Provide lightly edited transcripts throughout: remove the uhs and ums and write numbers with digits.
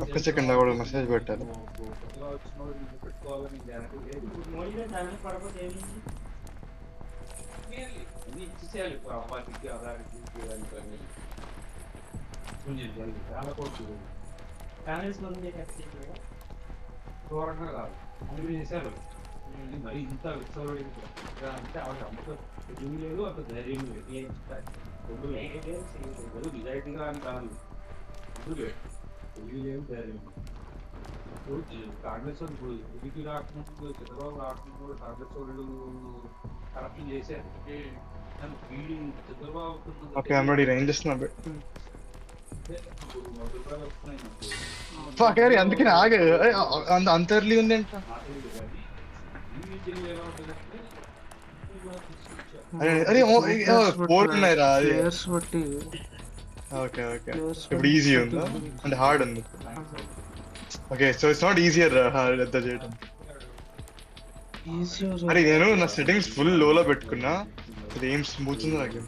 ఒక్క సెకండ్ కూడా మెసేజ్ పెట్టాలి. మరి ఇంత అంటే ఆవిడ అంత తెలివి లేదు, అంత ధైర్యం లేదు. నిజాయితీగా అని కాదు, అందుకే తెలివి లేదు, ధైర్యం లేదు. కాంగ్రెస్ వాళ్ళు ఇప్పుడు టీడీపీ రాకముందు, చంద్రబాబు రాకముందు కాంగ్రెస్ వాళ్ళు కరప్షన్ చేశారు. వీడి చంద్రబాబు ఓకే ఐమ్ రెడీ. ఏం చేస్తున్నా రూపాయలు వస్తున్నాయి ఫాకేరి అందుకే ఆగ అంత ఎర్లీ ఉంది అంట. అరే ఫోర్ ఉన్నాయిరా. ప్లేయర్స్ బట్టి ఓకే ఓకే ఇప్పుడు ఈజీ ఉందా అంటే హార్డ్ ఉంది? Okay so it's not easier hard ఎంత చేయడం. అరే నేను నా సెట్టింగ్స్ ఫుల్ లోలో పెట్టుకున్నా, అది ఏం స్మూత్ ఉందో నాకు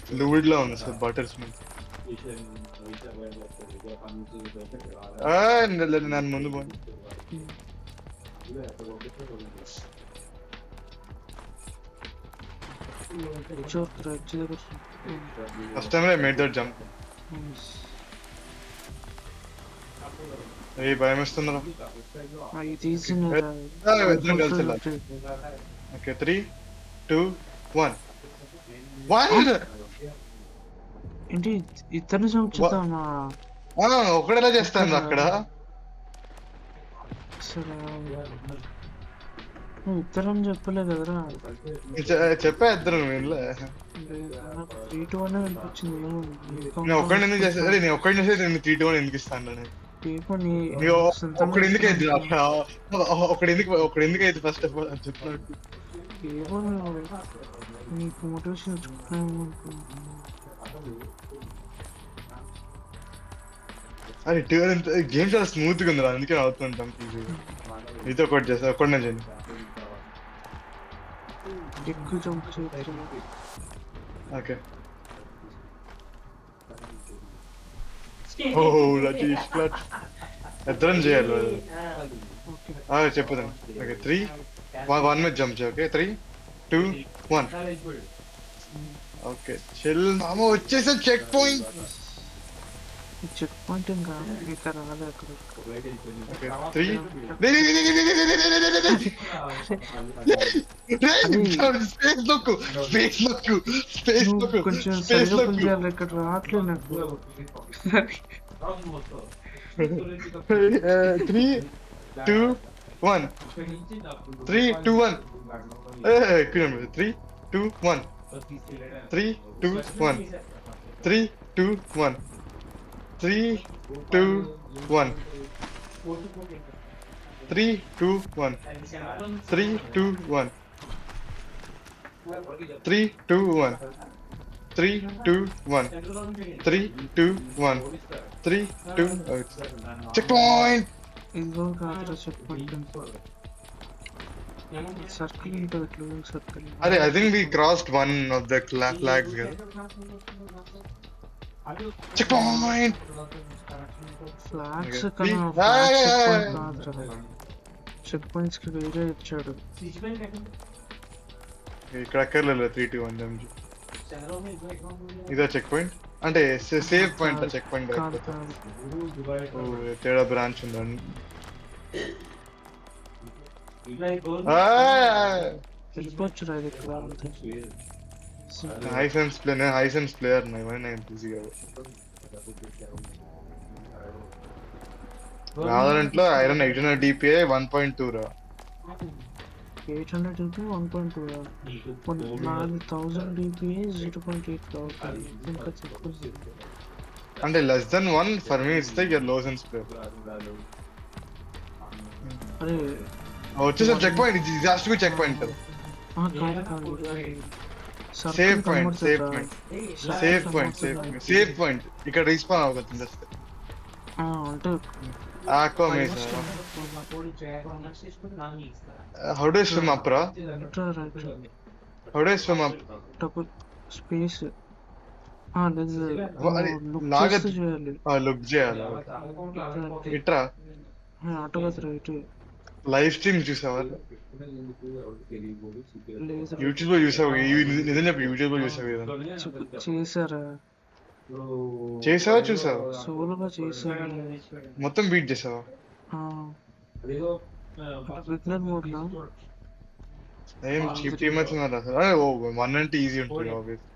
ఫ్లూయిడ్ లా ఉంది సార్, బటర్ స్మూత్. నేను ముందు పోను. First time I made that jump. ఏ భయం వేస్తుందా? ఓకే 3, 2, 1 ఏంటి ఇతను చంపుతామా? ఒకడేలా చేస్తాను అక్కడ. ఇద్దరని చెప్పలే కదరా? చెప్పా ఇద్దరు వీళ్ళ. 3 to 1 అనిపించింది. నేను ఒక్కడిని ఎందుకు చేస్తా? అరే నేను ఒక్కడిని చేస్తే నేను 3 to 1 ఎందుకు ఇస్తాను? ఒకడు ఎందుకు అయితే ఒకడు ఎందుకు అయితే ఫస్ట్ ఆఫ్ ఆల్ చెప్తున్నాడు. ఏమో నీకు మోటివేషన్ ఇచ్చుకుంటున్నాను. అరే గేమ్ చాలా స్మూత్ గా ఉంది, అందుకే అవుతుంటాం. మీతో ఒకటి చేస్తా, ఒకటి నేను చేయండి. ఎక్కువ జంప్ చేయొచ్చు. ఓకే ఓ లటీష్ ఫ్లట్ ఇద్దరం చేయాలి. చెప్పుదాం. ఓకే 3, 1 మీద జంప్ చేయ. ఓకే 3, 2, 1 ఓకే చిల్ మామ. వచ్చేసా చెక్ పాయింట్. చెక్ పాయింట్ ఇంకా ఇంకా రాలే అక్కడ. ఓకే 3 స్పేస్ నొక్కు, స్పేస్ నొక్కు, స్పేస్ నొక్కు, కొంచెం స్పేస్ సరిగా నొక్కు. చేయాలి. ఇక్కడ రావట్లేదు నాకు. 3, 2, 1 3, 2, 1 3, 2, 1 3, 2, 1 3, 2, 1 3, 2, 1 3, 2, 1 3, 2, 1 3, 2, 1 3, 2, 1 3, 2, 1 3, 2 చెక్ పాయింట్. ఇదిగో కాదురా చెక్ పాయింట్. సర్కిల్ ఉంటుంది, క్లోజింగ్ సర్కిల్. అరే I think we crossed one of the flags కదా. Checkpoint. Flags Okay. కన్నా చెక్ పాయింట్ కాదురా. చెక్ పాయింట్స్ కి వేరే ఇచ్చాడు. ఇక్కడ అక్కర్లేదు 3, 2, 1 జంప్. ఇదా చెక్ పాయింట్ అంటే సేఫ్ పాయింట్. చెక్ పాయింట్ తేడా బ్రాంచ్ ఉందండి. వెళ్ళిపోవచ్చురా ఇది ఇక్కడ అంతే. హైసెన్స్ ప్లేయర్ నేను బిజీగా రావాలంట్లో ఐరన్ 800 DPI 1.2 రా. 800 DPI 1.2 రా. నాది 1000 DPI 0.8 అవుతుంది. ఇంకా తక్కువ. అంటే less than 1 for me it's like your low-sense player. అరే వచ్చేసా చెక్ పాయింట్. ఇది జస్ట్ కు చెక్ పాయింట్ కదా. కాదు కాదు. Safe point, safe point, safe point, safe point. ఇక్కడ రీస్పాన్ అవుతుంది జస్ట్. అంటే aqua maze. How do swim up రా? How do swim up? Double space లేదు అది లుక్ లాగ చేస్తూ చేయాలి. లుక్ చేయాలి. ఇట్రా ఆటో కదరా ఇటు. లైవ్ స్ట్రీమ్ చూసావా? లేదు యూట్యూబ్ లో చూసావు? నిజం చెప్పు, యూట్యూబ్ లో చూసావు కదా? చేశారా? చేసావా చూసావా? సోలోగా చేశాను. మొత్తం బీట్ చేసావా? బిగినర్ మోడ్ లో ఏం చీప్ టీమ్ వచ్చిందంట అసలు. అరే ఓ 1 అంటే ఈజీ ఉంటుంది ఆబ్వియస్.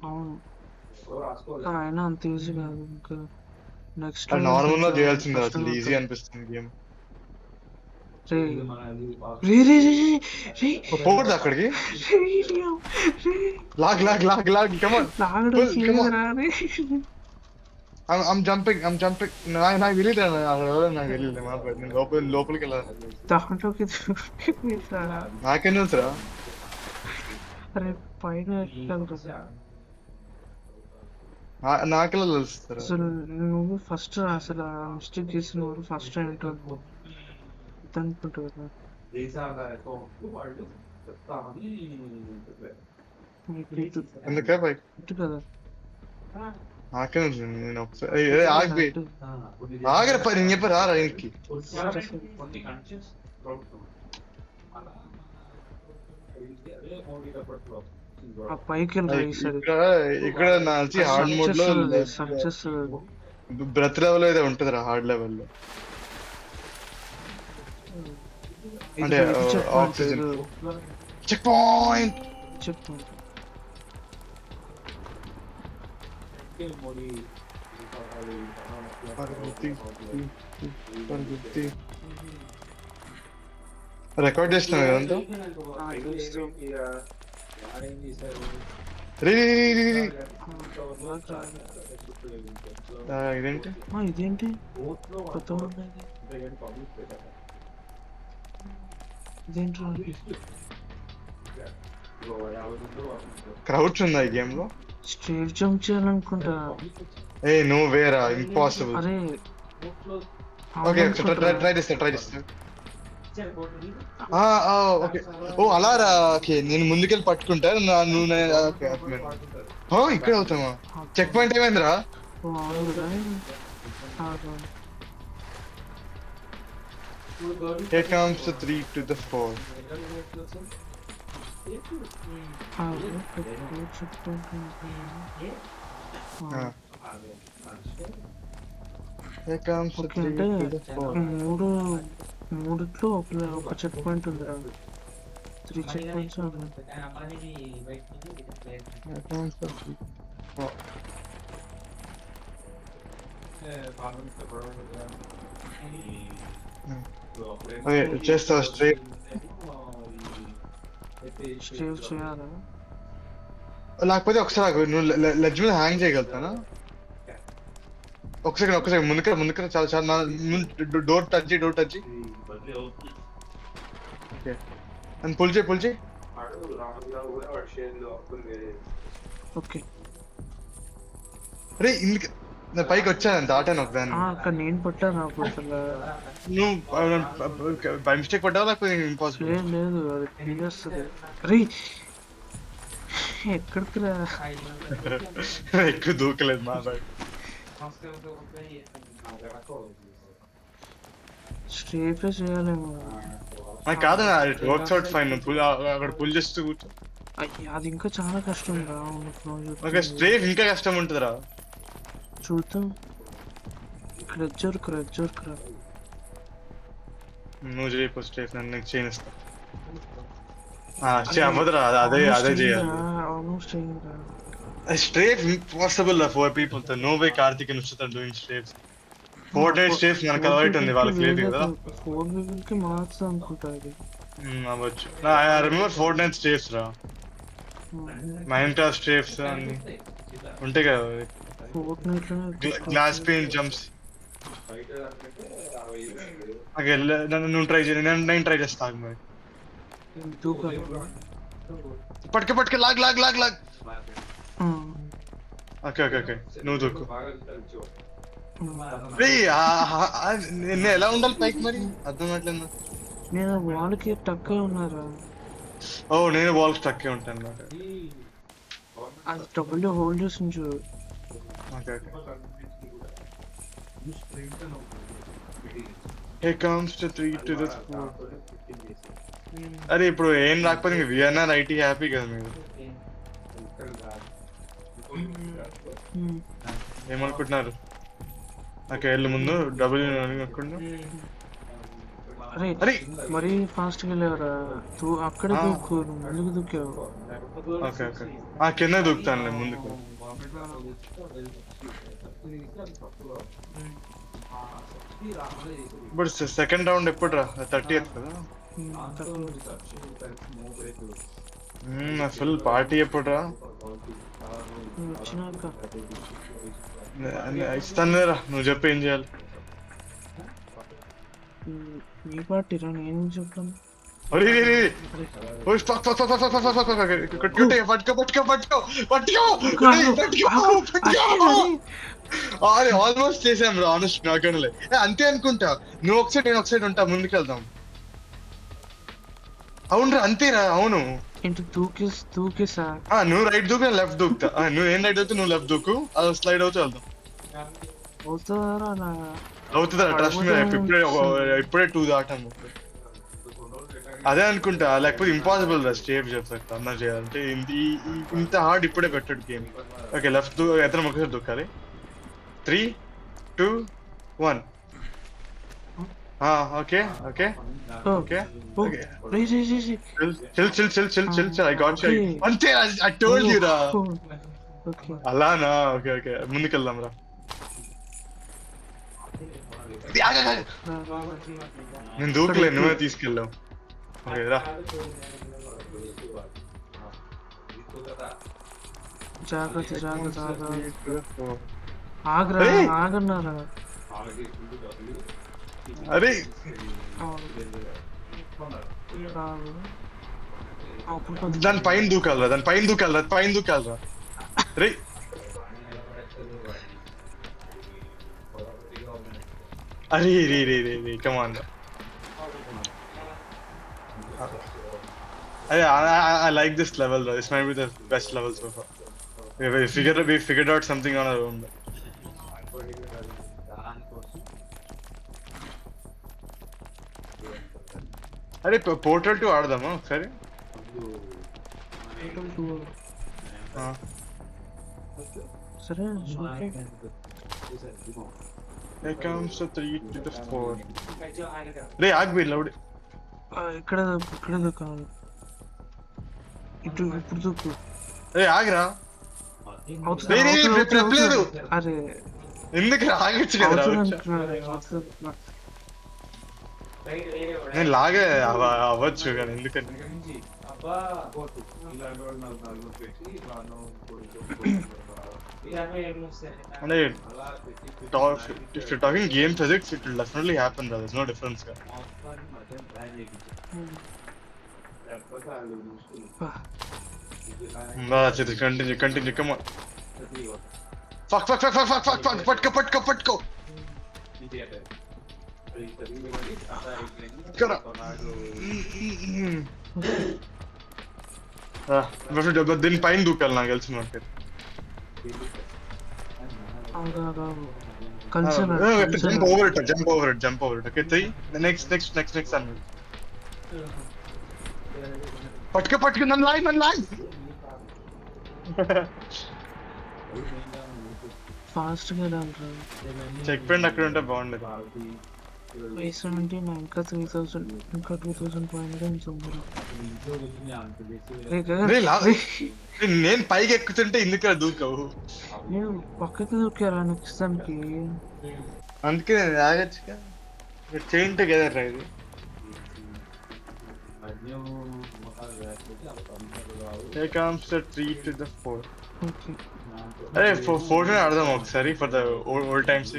అవును, అయినా అంత ఈజీ కాదు. ఇంకా నెక్స్ట్ అది నార్మల్ గా చేయాల్సిందే, అసలు ఈజీ అనిపిస్తుంది గేమ్. పోకూడదు అక్కడికి. లాగ్ లాగ్ లాగ్ లాగ్ కమాన్ I'm jumping. నాకు తెలియదు, నాకు తెలియదు. నేను లోపలికి వెళ్ళాను. దాంట్లోకి నాకేం తెలుసురా? అరే పైన ఎక్కగలరా? నాకెలా తెలుస్తారా? అసలు నువ్వు ఫస్ట్ అసలు మిస్టేక్ చేసిన వారు ఫస్ట్ ఏంటో అనుకుంటావు కదా. ఎందుకే బైక్ ఇటు కదా. నాకేం తెలుసు? నేను ఒకసారి ఆగిపోయి ఆగరా పని నేను చెప్పి రారా ఇంటికి. ఆ పైకి వెళ్ళరా ఈసారి. ఇక్కడ నా హార్డ్ మోడ్ లో సక్సెస్ బ్రెత్ లెవెల్ ఏదో ఉంటుందిరా హార్డ్ లెవెల్ లో. అంటే ఆక్సిజన్ చెక్ పాయింట్. చెప్పు. రికార్డ్ చేస్తున్నావు ఇదంతా? ఇదేంటి? ఇదేంటి కొత్త ఇదేంటి? క్రౌడ్స్ ఉందా ఈ గేమ్ లో? Straight jump చేయాలనుకుంటా. ఏ నువ్వు వేరా, ఇంపాసిబుల్. అరే ఓకే ట్రై చేస్తా. ఓకే ఓ అలా రా. ఓకే నేను ముందుకెళ్ళి పట్టుకుంటా నువ్వు ఇక్కడ అవుతామా? చెక్ పాయింట్ ఏమైందిరా? Here comes the 3 to the 4. Here comes the 3 to the 4. మూడిట్లో ఒక చెక్ పాయింట్ ఉంది. 3 చెక్ పాయింట్స్ ఉన్నాయి. Here comes the 3. ఓకే చేస్తా. స్ట్రేట్ స్ట్రేట్ చేయాలా? లేకపోతే ఒకసారి నువ్వు లెడ్జ్ మీద హ్యాంగ్ చేయగలుగుతానా? ఒకసారి ముందుకు చాలా door touch okay and pull చేయి. ఓకే అరే ఇందుకు నేను పైకి వచ్చాను, దాటాను ఒకదాన్ని. అక్కడ నేను పట్టాను. నువ్వు బై మిస్టేక్ పడ్డావా లేకపోతే ఇంపాసిబుల్? లేదు అది పీనేస్తుంది. అరే ఎక్కడికి రా? ఎక్కువ దూకలేదు మా బైక్. స్ట్రేట్ చేయాలేమో. కాదు వర్క్స్ అవుట్ ఫైన్. అక్కడ పుల్ చేస్తూ కూర్చో. అది ఇంకా చాలా కష్టం రా. ఓకే స్ట్రేట్ ఇంకా కష్టం ఉంటుందిరా. చూద్దాం. ఇక్కడ ఎజ్జోర్కురా. నువ్వు చేయకు స్ట్రేట్, నన్ను చేయనిస్తా. అవ్వదురా, అదే చేయాలి. Straight impossible 4 people. No way Karthik and Nushit are doing straights. 4 straights మనకు అలవాటు ఉంది, వాళ్ళకి లేదు కదా. 4 people కి మార్క్స్ అనుకుంటా ఇది. అవ్వచ్చు. I remember 4 straights రా. Minecraft straights అన్ని ఉంటాయి కదా. Glass pain jumps. నువ్వు ట్రై చేయ, నేను ట్రై చేస్తా. పట్టుకే లాగ్. ఓకే నువ్వు దూకు. నేను ఎలా ఉండాలి పైకి మరి అర్థం కావట్లేదు. నేను వాళ్ళకి టక్గా ఉన్నారా? ఓ నేను బాల్ స్టక్కే ఉంటాను. అది డబ్ల్యూ హోల్డ్ చేసి ఉంచు. Okay Here comes the 3 to the 4. అరే ఇప్పుడు ఏం రాకపోతే ఇంకా విఎన్ఆర్ ఐటీ హ్యాపీ కదా మీరు ఏమనుకుంటున్నారు ఓకే వెళ్ళి ముందు డబుల్ అనుకుంటున్నా అరే అరే మరీ ఫాస్ట్గా వెళ్ళారా అక్కడే దూకు, నువ్వు ముందుకు దూకావు. ఓకే ఓకే కింద దూకుతానులే ముందుకు ఇప్పుడు సెకండ్ రౌండ్ ఎప్పుడు రా 30th కదా ఫుల్ పార్టీ ఎప్పుడు రా వచ్చినాక ఇస్తాను రా నువ్వు చెప్పి ఏం చేయాలి నీ పార్టీరా, నేను చెప్పాను. అరే ఆల్మోస్ట్ చేసాం రా ఆనెస్ట్ నాకనలే అంతే అనుకుంటా నువ్వు ఒక సైడ్ నేను ఒక సైడ్ ఉంటా ముందుకెళ్దాం అవునరా అంతేరా అవును ఏంటి దూకేసా? నువ్వు రైట్ దూకు నేను లెఫ్ట్ దూకుతా నువ్వు ఏం రైట్ అవుతా నువ్వు లెఫ్ట్ దూకు అది స్లైడ్ అవుతూ వెళ్దాం అవుతుందా? అవుతుందా ట్రస్ట్ మీ ఇప్పుడే 2 దాటాము అదే అనుకుంటా లేకపోతే ఇంపాసిబుల్ రా స్టేప్ చెప్తా అన్నా చేయాలంటే ఇంత హార్డ్ ఇప్పుడే పెట్టాడు గేమ్ ఓకే లెఫ్ట్ ఎత్తనం ఒకసారి దూకాలి 3 2 1 okay okay okay chill I got you అంతే ఐ టోల్డ్ యు రా అలానా ఓకే ఓకే ముందుకెళ్దాం రా నేను దూకలే నువ్వే తీసుకెళ్ళావు ఓకే రా జాగ్రత్త ఆగన్నారా? అరే దాని పైన దూకాలరా రే అరే రే రే రే రే కమాన్ I like this level though. This might be the best level so far. We figured out something on our own. అరే పోర్టల్ 2 ఆడదామా ఒకసారి సరే Here comes the 3 to the 4. రే ఆగ్బి లౌడ్ ఇక్కడ దూకాలి. ఇప్పుడు దూకు. రే ఆగరా అరే ఎందుకు ఆగచ్చు కదా నేను లాగే అవ్వచ్చు కానీ ఎందుకంటే అంటే if you're talking game physics it will definitely happen brother. There's no difference here. Continue come on. Fuck పట్టుకో దీని పైన దూకాలి నాకు తెలిసిన వాటికి jump over it okay 3 next అన్న పట్టుకో నన్ను లాయ్ ఫాస్ట్ గా చెక్ పాయింట్ అక్కడ ఉంటే బాగుండేది అంటే ఇంకా 3000 ఇంకా 2000 పాయింట్ నేను పైకి ఎక్కుతుంటే ఇందుకు దూకావు నేను పక్కకి దూకారా నెక్స్ట్ దానికి అందుకే నేను ఆగచ్చుగా చైన్ టుగెదర్ రా ఇది Here comes the 3 to the 4 okay అరే 4 ఆడదాం ఒకసారి for the old times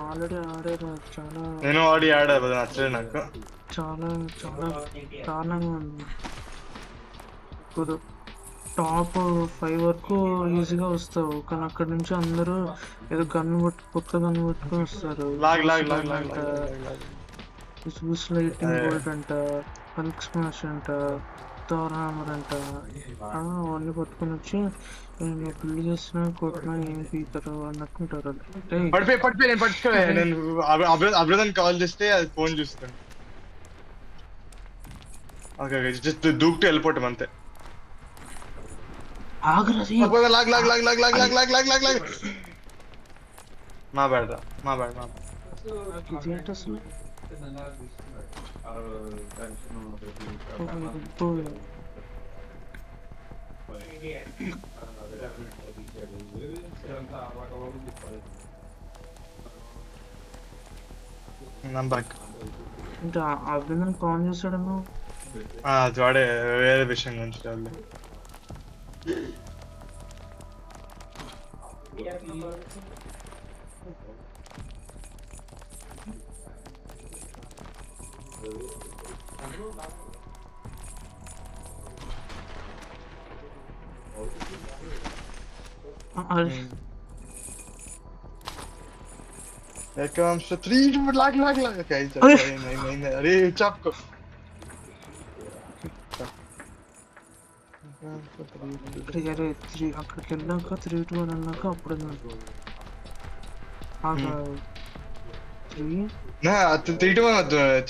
already ఆడారు చాలా నేను ఆడా నచ్చలేదు నాకు చాలా దారుణంగా ఉంది. ఇప్పుడు టాప్ 5 వరకు ఈజీగా వస్తావు కానీ అక్కడ నుంచి అందరూ ఏదో కొత్త గన్ను పట్టుకొని వస్తారు. లైటింగ్ బోల్ట్ అంట, హల్క్ స్మాష్ అంట, చెప్తావరా మరంట అవన్నీ పట్టుకొని వచ్చి నేను పెళ్లి చేసిన కొట్టినా ఏం పీకరు అన్నట్టుంటారు వాళ్ళు. పడిపోయి నేను పట్టుకోలే. అరే నేను అభిరదన్ కాల్ చేస్తే అది ఫోన్ చూస్తాను. ఓకే జస్ట్ దూకుతూ వెళ్ళిపోవటం అంతే. ఆగరా రే. Lag log log log lag అరే lag log log log lag. My bad రా, మా బ్యాడ్. ఇదేంటి అసలు బ్యాక్. అంటే అభినందన్ కాల్ చేశాడను. అది వాడే వేరే విషయం గురించి వాళ్ళు. Here comes the 3 lag. Okay, नहीं अरे चपको. అరే అక్కడికి వెళ్ళాక 3-2 అన్నాక అప్పుడు నా 3-2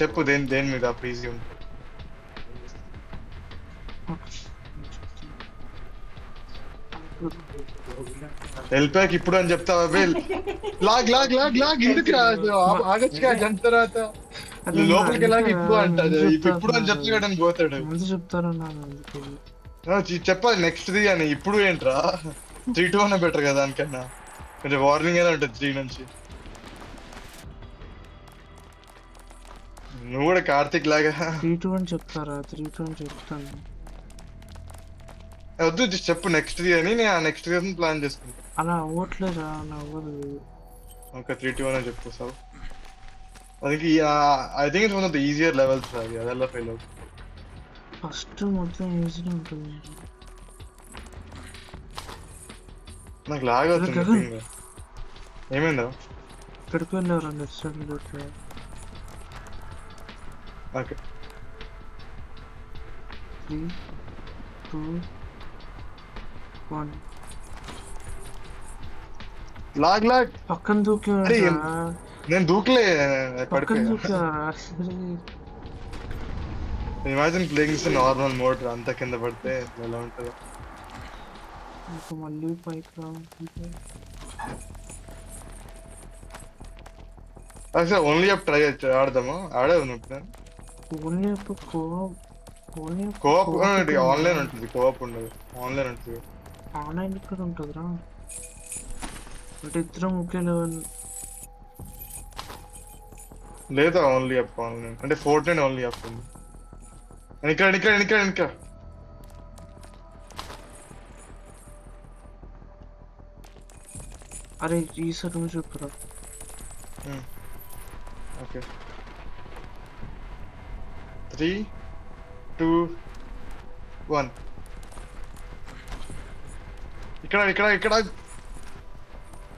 చెప్పు దేని మీద ప్లీజ్. వెళ్ళిపోయాక ఇప్పుడు అని చెప్తావా? లాగ్ లాగ్ లాగ్ లాగ్ ఎందుకు రాదు? ఆగచ్చుగా జంట తర్వాత లోపలికి వెళ్ళాక ఇప్పుడు అంటాడు. ఇప్పుడు అని చెప్తాడని పోతాడు. ముందు చెప్తారు చెప్పాలి నెక్స్ట్ 3 అని. ఇప్పుడు ఏంట్రా 3-2 అనే బెటర్ కదా దానికన్నా. కొంచెం వార్నింగ్ ఏదో ఉంటుంది 3 నుంచి. నువ్వు కూడా కార్తిక్ లాగా 3-2 అని చెప్తారా? 3-2 అని చెప్తాను. వద్దు జస్ట్ చెప్పు నెక్స్ట్ 3 అని. నేను ఆ నెక్స్ట్ సీజన్ ప్లాన్ చేసుకుంటా. అలా అవ్వట్లేదా? అలా అవ్వదు. ఓకే 3-2 అని చెప్పు సార్. అది I think it's one of the easier levels. అది అదెల్లా ఫెయిల్ అవుతుంది. ఫస్ట్ మొత్తం ఈజీగా ఉంటుంది. నాకు లాగ్ అవుతుంది. ఏమైందా? ఎక్కడికి వెళ్ళారు నెక్స్ట్ ఓకే 3-2-1 లాగ్ లాగ్ పక్కన దూకి నేను దూకలే. పక్కన దూకా. ఇమాజిన్ ప్లేయింగ్ నార్మల్ మోడ్ అంతా కింద పడితే ఎలా ఉంటుందో. ఇంకా మళ్ళీ పైకి రావాలి. సార్ ఓన్లీ అప్ ట్రై ఆడదాము. ఆడేవు నువ్వు? ఓన్లీ కోఆప్ ఆన్లైన్ ఉంటుంది. కోఆప్ ఉండదు, ఆన్లైన్ ఉంటుంది. ఆన్లైన్ ఇక్కడ ఉంటుందిరా. అంటే ఇద్దరం ఒకే లెవెల్ లేదా? ఓన్లీ అప్ ఆన్లైన్ అంటే 14 ఓన్లీ అప్ ఉంది. ఇక్కడ అరే ఈసారి నువ్వు చెప్పురా. ఓకే 3-2-1 ఇక్కడ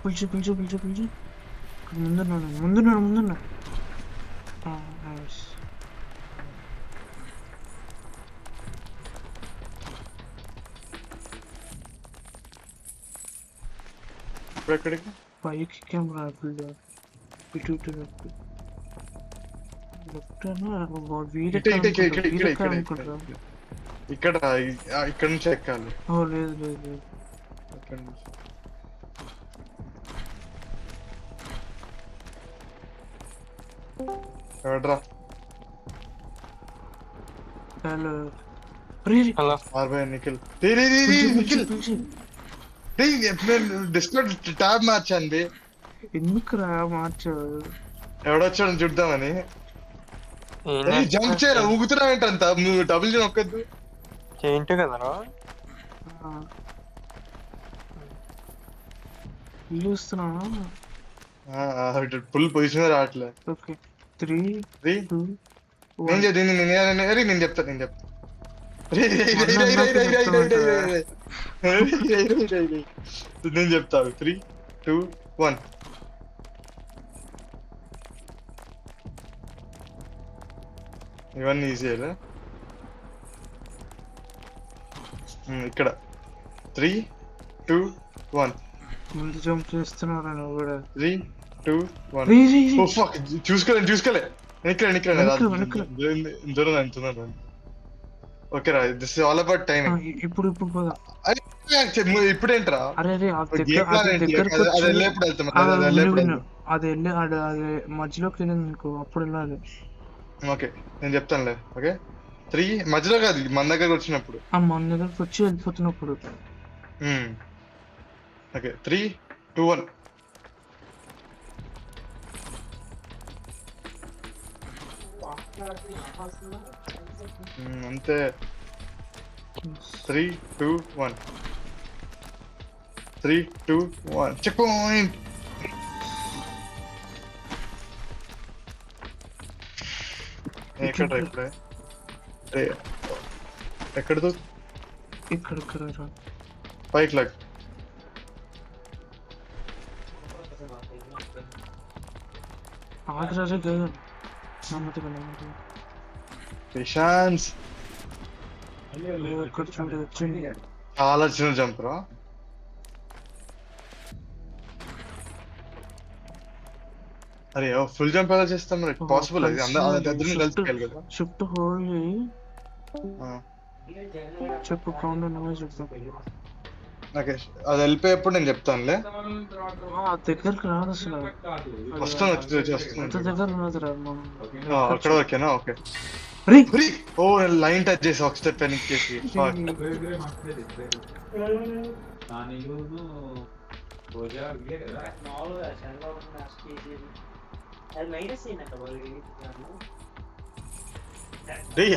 పిలిచి ముందున్నాడు. ఎక్కడికి పైకి కెమెరా ఇటు ఇక్కడ నుంచి ఎక్కాలి. లేదు అక్కడి నుంచి ఎవడ్రా? హలో నిఖిల్. డిస్ప్లే ట్యాబ్ మార్చండి. ఎందుకురా మార్చావు? ఎవడొచ్చాడు చూద్దామని. జంప్ చేయరా? ఊగుతున్నావు ఏంటంత? నువ్వు డబుల్ నొక్కద్దు. చేయించు కదరా. పిలుస్తున్నా. ఫుల్ పొజిషన్ రావట్లే. ఓకే 3-2 నేను చెప్తా. నేను చెప్తా 3-2-1 ఇవన్నీ ఈజీగా. ఇక్కడ 3 2 1 ముందు జంప్ చేస్తున్నారా నువ్వు కూడా 3 2 1 రీ, రీ, రీ. ఓ ఫక్ చూసుకోలే వెనక్కి, వెనక్కి. దూరం ఓకే రా దిస్ ఇస్ ఆల్ అబౌట్ ఆ, టైమింగ్ ఇప్పుడు పోదా. ఇప్పుడేంట్రా అరే రే గేమ్ ప్లాన్ ఏంటి దగ్గరకు అది వచ్చి వెళ్ళేప్పుడు వెళ్తాం ఆ, అది విను వెళ్ళేప్పుడు విను. వెళ్తాం అది వెళ్ళి అది మధ్యలోకి వెళ్ళింది అనుకో అప్పుడు వెళ్ళాలి. ఓకే నేను చెప్తానులే ఓకే 3 మధ్యలో కాదు మన దగ్గరకు వచ్చినప్పుడు ఆ మన దగ్గరకు వచ్చి వెళ్ళిపోతున్నప్పుడు ఓకే 3 2 1 అంతే 3 2 1 3 2 1 చెక్ పాయింట్ ఎక్కడ ఇప్పుడే ఎక్కడదో ఇక్కడ రా. పైకి లాగ్ ఆగ్రా రే గయా నెమ్మదిగా. పేషన్స్ ఇక్కడ చూడు వచ్చింది. చాలా చిన్న జంప్ రా అరే ఫుల్ జంప్ ఎలా చేస్తాం మరి పాసిబుల్ అది అందరినీ కలిసి కదా షిఫ్ట్ హోల్డ్ చేయి. ఆ. చెప్పు కౌంట్ నువ్వే చెప్పు. ఓకే అది వెళ్ళిపోయేప్పుడు నేను చెప్తానులే దగ్గరకు రాదు అసలు. వస్తాను అంత దగ్గర రాదురా మనం. అక్కడ వరకేనా ఓకే రీ. ఓ లైన్ టచ్ చేసి ఒక స్టెప్ వెనక్కి చేసి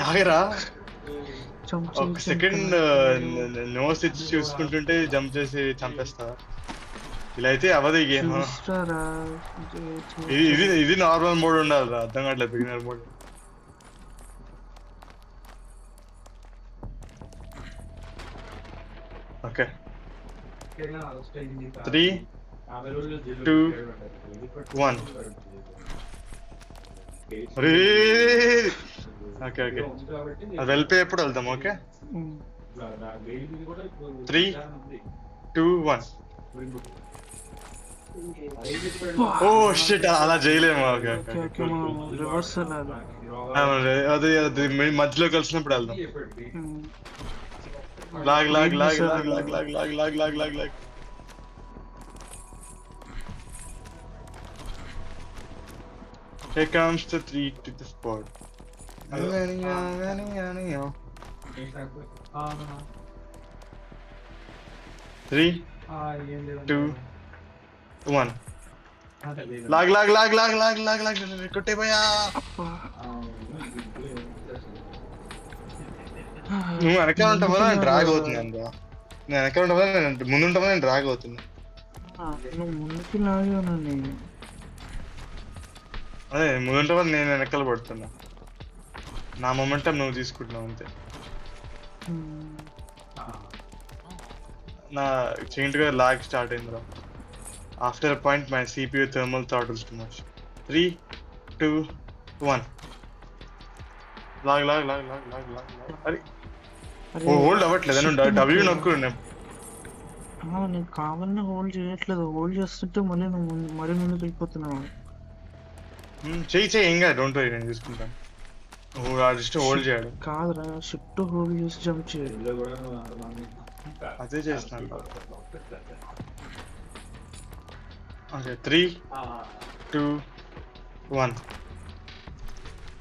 ఆగరా ఒక సెకండ్ నో స్విచ్ చూసుకుంటుంటే జంప్ చేసి చంపేస్తా ఇలా అయితే అవదు ఈ గేమ్ ఇది నార్మల్ మోడ్ ఉండాలి అర్థం కావట్లేదు beginner mode okay 3 2 1 okay okay అది వెళ్ళిపోయేప్పుడు వెళ్దాం ఓకే 3 2 1 ఓ షిట్ అలా చేయలేము ఓకే రివర్స్ అది అది మధ్యలో కలిసినప్పుడు వెళ్దాం లాగ్ log log log log log log log log log లాగ్ Here comes the 3 to the spot. 3 2 1 log log log log log log లాగ్ కొట్టే పోయా నువ్వు వెనకాల ఉంటావా నేను డ్రాగ్ అవుతున్నాను నేను వెనకాల ఉంటావా నేను ముందు ఉంటావా నేను డ్రాగ్ అవుతున్నా నువ్వు ముందుకి లాగాను నేను. అదే ముందు ఉంటావా నేను వెనకాల పడుతున్నా నా మొమెంటం నువ్వు తీసుకుంటున్నావు అంతే నా చేంజ్గా లాగ్ స్టార్ట్ అయింది రా after point my CPU thermal throttles too much 3 2 1 log log log log log lag అరే ఓ హోల్డ్ అవ్వట్లేదు నేను W నొక్కు నేను కావాలని హోల్డ్ చేయట్లేదు. హోల్డ్ చేస్తుంటే మళ్ళీ నువ్వు మరీ ముందుకు వెళ్ళిపోతున్నావు. చెయ్యి ఏం కాదు డోంట్ వరీ నేను చూసుకుంటాను నువ్వు జస్ట్ హోల్డ్ చేయడు కాదురా షిఫ్ట్ హోల్డ్ చేసి జంప్ చేయాలి. అదే చేస్తున్నాను ఓకే 3 2 1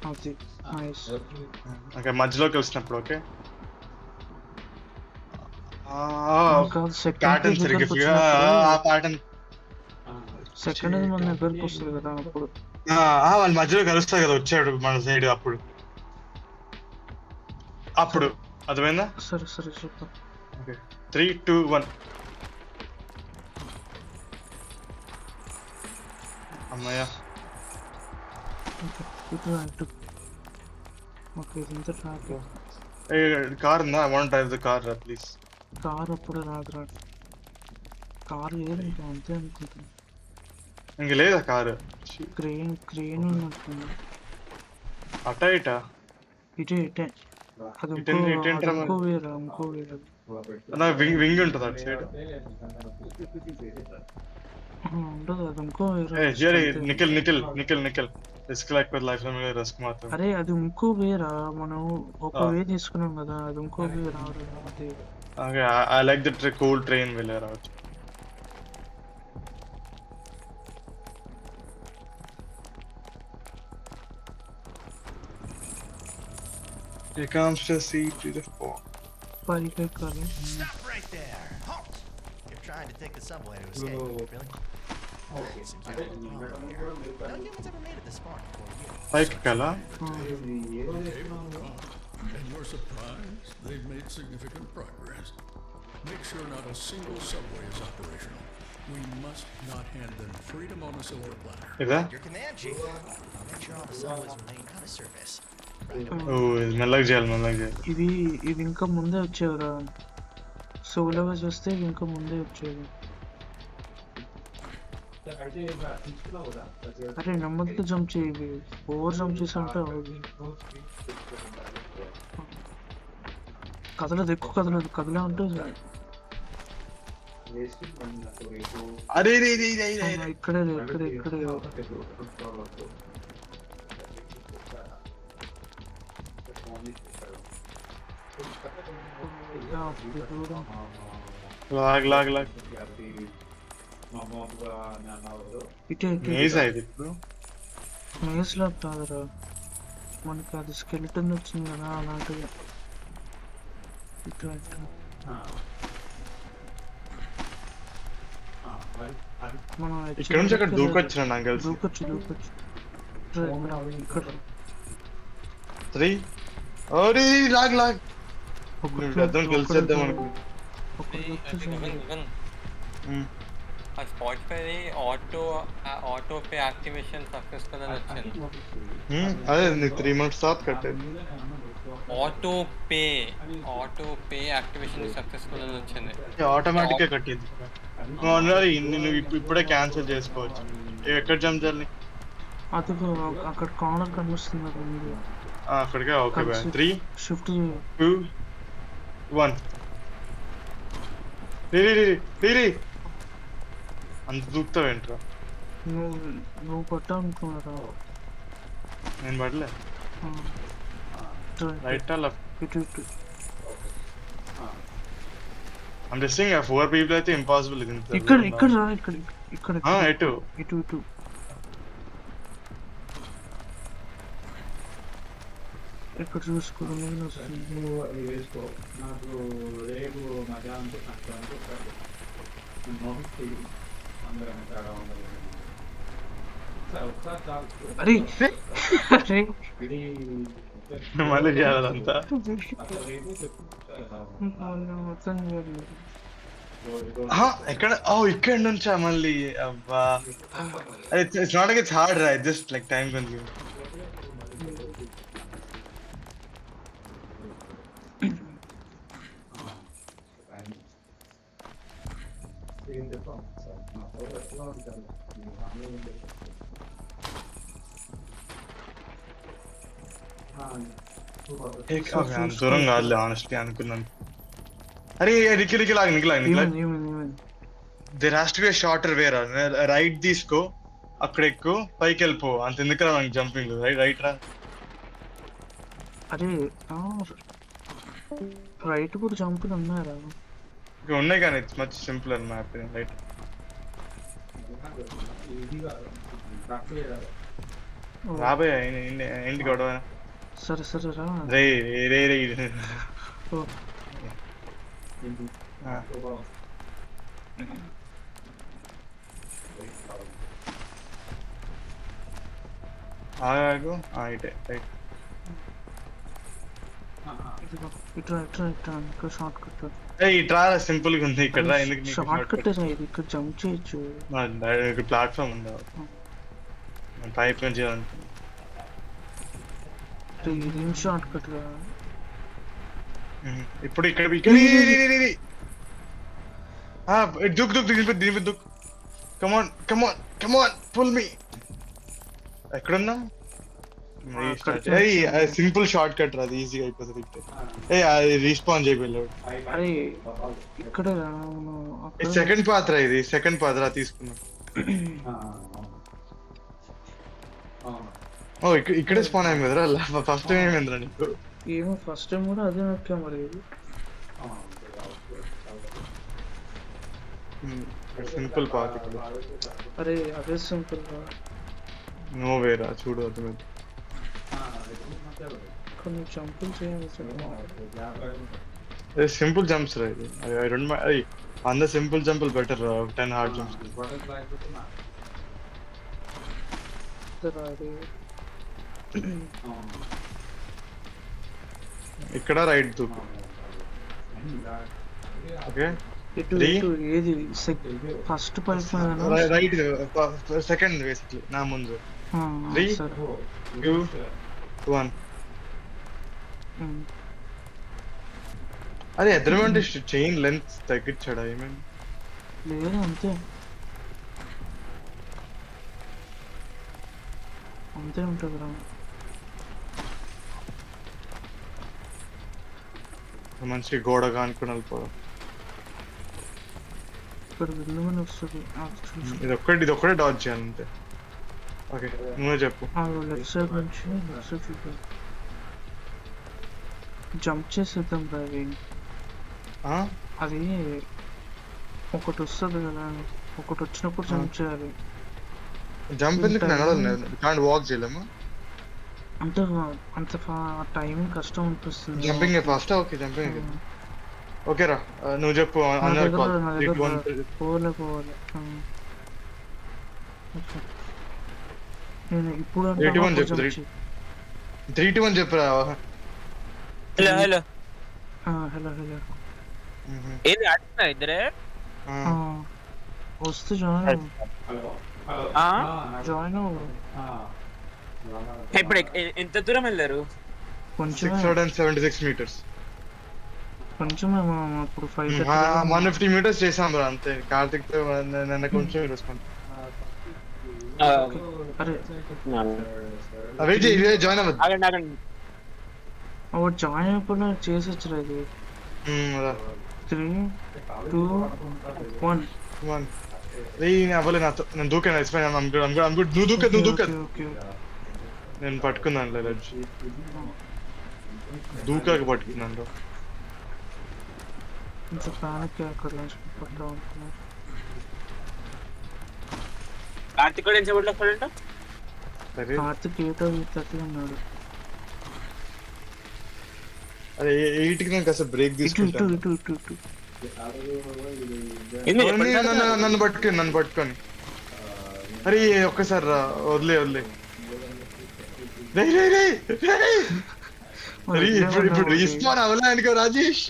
అది నైస్. ఓకే మధ్యలోకి వచ్చినప్పుడు ఓకే ప్యాటర్న్ సరిగ్గా ఆ ప్యాటర్న్ సెకండ్ మన దగ్గరకు వస్తుంది కదా అప్పుడు వాళ్ళ మధ్యలో కలుస్తారు కదా వచ్చాడు మన సైడ్ అప్పుడు అప్పుడు అర్థమైందా సరే సరే చెప్పు. ఓకే 3 2 1 అమ్మయ్య ఓకే ఇంత ట్రాక్ కార్ ఉందా I want drive the car please car అప్పుడు రాదురా. కార్ లేదు ఇంకా అంతే అనుకుంటున్నా. ఇంక లేదా కారు క్రేన్ ఉన్నట్టుంది. అట ఇటా ఇటే అది ఇంకో ఇంకో వేరే నాకు వింగ్ ఉంటుంది అటు సైడ్. ఉండదు అది ఇంకో ఏ వేరే జియరి strength. నిఖిల్ రిస్క్ లేకపోతే లైఫ్ లో మీద రిస్క్ మాత్రం. అరే అది ఇంకో వేరా, మనం ఒక ఆ. వే తీసుకున్నాం కదా, అది ఇంకో వే రావడం అది. Okay I like the cool train వెళ్ళే రావచ్చు. Here comes the C-4. పైకి ఎక్కాలి. Stop right there! Halt! You're trying to take the subway to escape, really? Security problem here. No humans ever made it this far before you. పైకి ఎక్కాలా? And you're surprised they've made significant progress. Make sure not a single subway is operational. We must not hand them freedom on a silver platter. ఇదా? Your command, Chief. I'll make sure all the subways remain out of service. ఓ ఇది మెల్లగా చేయాలి. ఇవి ఇంకా ముందే వచ్చేవరా, సోలోగా చూస్తే ఇవి ఇంకా ముందే వచ్చేవి. అరే నెమ్మదిగా జంప్ చేయి, ఓవర్ జంప్ చేసి అంటే అవ్వదు. కదలదు, ఎక్కువ కదలదు, కదలా ఉంటే అరే ఇక్కడే లాగ్ ఇటే మేజ్ అయితే ఇప్పుడు మేజ్ లో కాదురా, మనకి అది స్కెలిటన్ వచ్చింది కదా అలాంటిది. ఇటు మనం ఇక్కడ నుంచి అక్కడ దూకొచ్చిన నాకు తెలిసి. దూకొచ్చు ఇక్కడ 3 అరే లాగ్ అర్థం కలిసేద్దాం అనుకో. ఆ Spotify auto pay activation successful అని వచ్చింది. అదే నీకు 3 months తర్వాత కట్టేది. ఆటో పే యాక్టివేషన్ సక్సెస్ఫుల్ అని వచ్చింది. ఆటోమేటిక్ గా కట్టింది. నువ్వు ఇప్పుడే క్యాన్సిల్ చేసుకోవచ్చు. ఎక్కడ జంప్ చేయాలి? అది అక్కడ కార్నర్ కనిపిస్తుంది కదా ముందు. అక్కడికే. Okay bye. 3 షిఫ్ట్ 2 1 రీ అంత దూకుతావేంట్రా? నువ్వు పట్టాలనుకున్నారా? నేను పడలే. Right left? ఇటు I'm just saying 4 people అయితే ఇంపాసిబుల్ ఇది. ఇక్కడ రా, ఇక్కడ ఎటు ఇక్కడ చూసుకోవడం నాకు రేపు మధ్యాహ్నం అరే మళ్ళీ చేయాలంతా. మొత్తం ఎక్కడ? ఇక్కడ నుంచా మళ్ళీ? అబ్బా it's not like it's hard రా, జస్ట్ లైక్ టైం కన్స్యూమ్. దూరం కాదులే ఆనెస్ట్లీ అనుకున్నాను. అరే Nikhil there has to be shorter way రా. రైట్ తీసుకో, అక్కడ ఎక్కువ పైకి వెళ్ళిపో. అంత ఎందుకురా మనకి జంపింగ్? రైట్ రా. అరే రైట్ కూడా జంపులు ఉన్నారా? ఉన్నాయి కానీ it's much simple map. Right రాబోయే ఏంటి గొడవ? సరే రా. రే ఆగు. ఇటే రైట్. ఇట్లా షార్ట్ కట్. ఇట్రా, సింపుల్ గా ఉంది. ఇక్కడ ఎందుకు షార్ట్ కట్ రా, ఇది ఇక్కడ జంప్ చేయొచ్చు. ప్లాట్ఫామ్ ఉందా? పైప్ నుంచి ఇదేం షార్ట్ కట్ రా. ఇప్పుడు ఇక్కడ దుక్. కమాన్ పుల్ మీ. ఎక్కడున్నా? రీస్టార్ట్ సింపుల్ షార్ట్ కట్ రాదు ఈజీగా అయిపోతుంది అది రీస్పాన్ చేయగలడు. అరే ఇక్కడ సెకండ్ పాత్ర ఇది సెకండ్ పాత్ర తీసుకున్నాం. ఓ ఇక్కడే స్పాన్ అయింది కదరా ఫస్ట్ టైం ఏమైందిరా నీకు? ఏమో ఫస్ట్ టైం కూడా అదే నొక్కా మరి. సింపుల్ పాత్ ఇక్కడ. అరే అదే సింపుల్ నో వేరా చూడు అర్థమైంది. కొన్ని జంపులు చేయాలి. సింపుల్ జంప్స్ రా ఇది. రెండు అందరు సింపుల్ జంపులు బెటర్ 10 హార్డ్ జంప్స్. ఇక్కడ రైట్ దూకు. ఓకే ఏది first pipe right second basically నా ముందు 3 2 1. అదే ఎదురుమంటే చైన్ లెంత్ తగ్గించాడా ఏమైంది? లేదు అంతే అంతే ఉంటుంది రా. మంచి గోడగా అనుకుని వెళ్ళిపోవడం. ఇక్కడ విల్లుమని వస్తుంది. ఇది ఒక్కడే డాజ్ చేయాలి అంతే. ఓకే నువ్వే చెప్పు. లెఫ్ట్ సైడ్ నుంచి లెఫ్ట్ సైడ్ చూద్దాం. జంప్ చేసేద్దాం రా. అది ఒకటి వస్తుంది కదా, ఒకటి వచ్చినప్పుడు జంప్ చేయాలి. జంప్ ఎందుకు నడవలేదు? వాక్ చేయలేమా? అంటే అంత టైమింగ్ కష్టం అనిపిస్తుంది. Jumping fast. Okay jumping okay రా నువ్వు చెప్పు. పోలే నేను ఇప్పుడు 3 2 1 చెప్పు. 3 2 1 చెప్పురా. హలో హలో హలో హలో ఏది ఆడుతున్నా ఇద్దరే వస్తే జాయిన్ ఇప్పుడు ఎంత దూరం వెళ్ళారు? కొంచెం 676 meters. కొంచెం అప్పుడు 150 meters చేసాం రా అంతే. కార్తిక్ తో నన్ను కొంచెం రెస్పాన్స్. అరే వెయిట్ జాయిన్ అవ్వదు. ఆగండి ఆగండి. జాయిన్ అయిపోయినా చేసొచ్చు ఇది. 3 2 1 అవ్వలేదు నాతో. నేను దూకాను. నువ్వు దూకదు. నేను పట్టుకున్నాను ఎలర్జీ. దూకాక పట్టుకున్నాను. కొంచెం ప్యానిక్ అక్కడ నుంచి పట్టాం అనుకున్నాను. కార్తిక్ కూడా ఎంత పట్ల కార్తిక్ 8:30 ఉన్నాడు. అరే 8కి నేను కాస్త బ్రేక్ తీసుకుంటాను. నన్ను పట్టుకొని అరే ఒక్కసారి రా. వదిలే ఇప్పుడు రీస్పాన్ అవ్వలే అనుకో రాజేష్.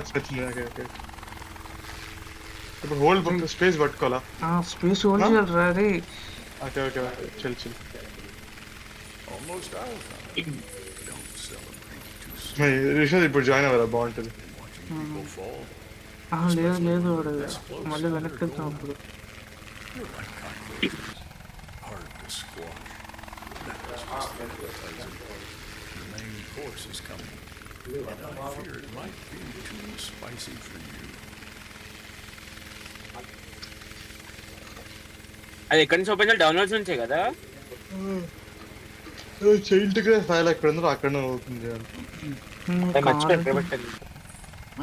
వచ్చింది. ఇప్పుడు హోల్డ్ స్పేస్ పట్టుకోవాలా? స్పేస్ హోల్డ్ చేయాలి. ఓకే చల్ రిషాద్ ఇప్పుడు జాయిన్ అవ్వరా? బాగుంటుంది. లేదు వాడు మళ్ళీ వెనక్కి వెళ్తాం. అప్పుడు అది ఎక్కడి నుంచి ఓపెన్ చేయాలి? డౌన్లోడ్స్ నుంచే కదా. చైల్డ్ ఫైల్ ఎక్కడ ఉందో అక్కడ ఓపెన్ చేయాలి.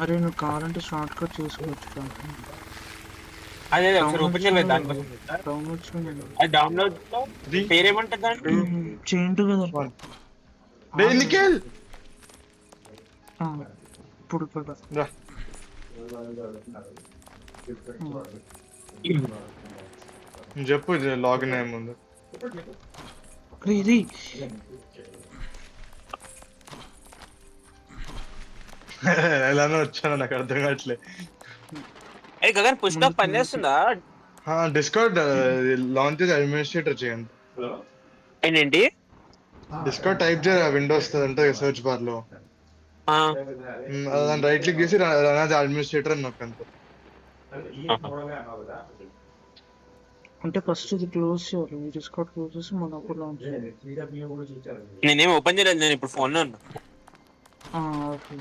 అరే నువ్వు కావాలంటే షార్ట్ కట్ చేసుకోవచ్చు. అదే ఒకసారి ఓపెన్ చేయలేదు దానికోసం. డౌన్లోడ్ పేరేమంటుంది దాంట్లో? Chain together. ఇప్పుడు చెప్పు లాగిన్ అయ్యే ముందు. ఇది ఎలానో వచ్చాను నాకు అర్థం కావట్లే. అది గగన్ పుస్తకం పనిచేస్తుందా? డిస్కార్డ్ లాంచ్ చేసి అడ్మినిస్ట్రేటర్ చేయండి. ఏంటండి? డిస్కార్డ్ టైప్ చేయ విండోస్ అంటే సెర్చ్ బార్ లో దాన్ని రైట్ క్లిక్ చేసి అడ్మినిస్ట్రేటర్ అని నొక్కంత. అంటే ఫస్ట్ ఇది క్లోజ్ చేయాలి, డిస్కౌంట్ క్లోజ్ చేసి మన అప్పుడు లాంచ్ చేయాలి. నేనేం ఓపెన్ చేయలేదు, నేను ఇప్పుడు ఫోన్లో ఉన్నా. ఓకే.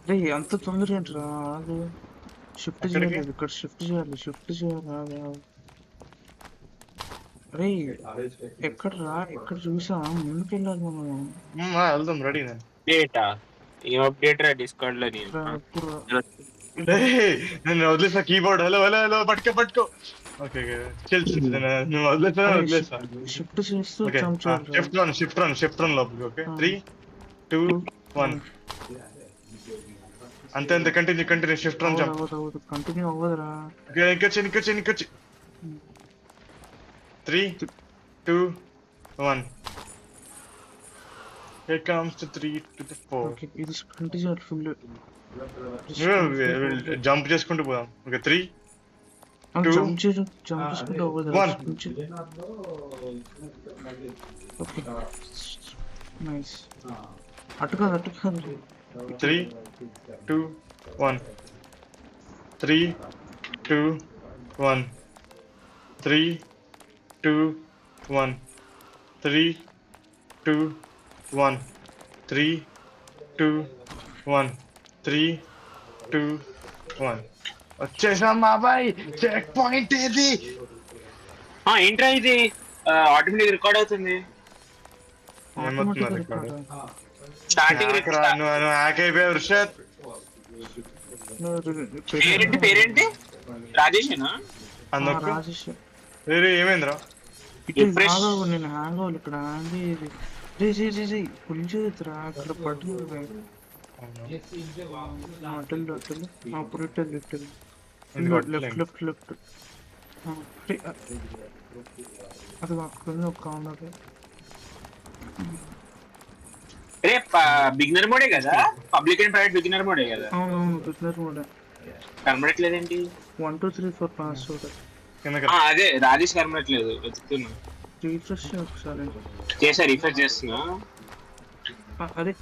రే అంత తొందర ఏంట్రా, ఆగు. షిఫ్ట్ ఎక్కడికి? చేయాలి, ఇక్కడ షిఫ్ట్ చేయాలి, షిఫ్ట్ చేయాలి. ఆగు, ఆగు. రే ఎక్కడ రా, ఎక్కడ చూసా ముందుకు వెళ్ళాలి మనం. వెళ్దాం, రెడీ నేను. డేటా ఏం అప్డేట్ రా డిస్కౌంట్ లో నేను. ఇప్పుడు నేను వదిలేసా కీబోర్డ్. హలో హలో హలో, పట్టుకో. ఓకే నువ్వు వదిలేసా. షిఫ్ట్ చేస్తూ ఓకే, జంప్ చేయాలి. షిఫ్ట్ రన్ లోపలికి. ఓకే, 3, 2, 1. అంతే కంటిన్యూ షిఫ్ట్ రన్ జంప్. అవ్వదు, continue అవ్వదురా. ఇంకొచ్చి 3, 2, 1. Here comes the 3 to the 4. Okay, ఇది స్ప్రింట్ చేయాలి ఫుల్. జంప్ చేసుకుంటూ పోదాం. ఓకే, 3, 2, జంప్ చేసుకుంటూ అవ్వదు. 1. Okay, nice. అటు కాదు. 3, 2, 1. 3, 2, 1. 3, 2, 1. 3, 2, 1. 3, 2, 1. 3, 2, 1. వచ్చేసాం బాబాయ్, చెక్ పాయింట్ ఏది? ఏంట్రా ఇది ఆటోమేటిక్ రికార్డ్ అవుతుంది. ఏమవుతున్నారు ఇక్కడ? స్టార్టింగ్ నువ్వు హ్యాక్ అయిపోయావు రిషత్. పేరేంటి రాజేషేనా? అందుకు రాజేష్ వేరే ఏమైందిరా? నేను హ్యాంగ్ అవ్వాలి ఇక్కడ. హ్యాంగ్ అయ్యేది రే ఫుల్ చేతురా, అక్కడ పడుతుంది. అప్పుడు లెఫ్ట్. అది అక్కడ ఒక కార్నర్. రే బిగినర్ మోడే కదా, పబ్లిక్ అండ్ ప్రైవేట్ బిగినర్ మోడే కదా. అవునవును, బిజినెస్ మోడ్. కనబడట్లేదేంటి? 1 2 3 4 పాస్వర్డ్. అదే రాజేష్ కనబడట్లేదు, వెతుకుతున్నా. రీఫ్రెష్ ఒకసారి రీఫ్రెష్ చేస్తున్నా. అరే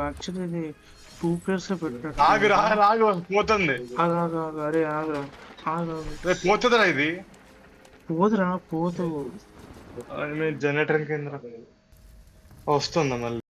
యాక్చువల్లీ ఇది 2 players పెట్టారు. ఆగు పోతుంది. అరే పోతుందిరా ఇది. పోదురా పోదు. జనరేటర్ కేంద్రం వస్తుందా మళ్ళీ?